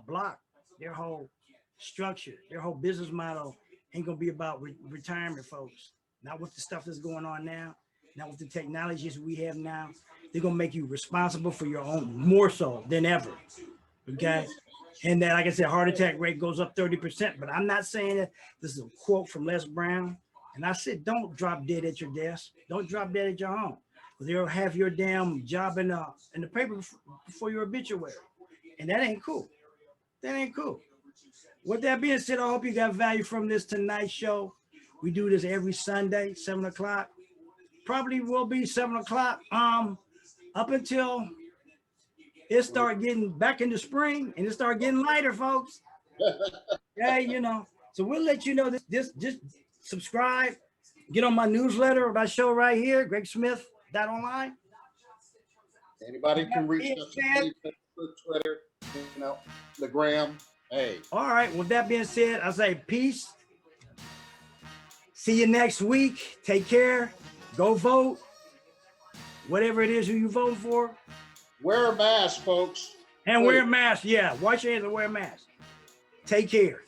block, their whole structure, their whole business model ain't going to be about retirement, folks. Not with the stuff that's going on now, not with the technologies we have now. They're going to make you responsible for your own more so than ever. Okay. And then, like I said, heart attack rate goes up 30%. But I'm not saying that. This is a quote from Les Brown. And I said, don't drop dead at your desk. Don't drop dead at your home. They'll have your damn job in the paper before your obituary. And that ain't cool. That ain't cool. With that being said, I hope you got value from this tonight's show. We do this every Sunday, 7 o'clock. Probably will be 7 o'clock up until it start getting back in the spring and it start getting lighter, folks. Yeah, you know. So we'll let you know this just subscribe, get on my newsletter, my show right here, gregsmith.online. Anybody can reach us on Facebook, Twitter, you know, the gram. Hey. All right. With that being said, I say peace. See you next week. Take care. Go vote. Whatever it is who you vote for. Wear a mask, folks. And wear a mask. Yeah. Wash your hands and wear a mask. Take care.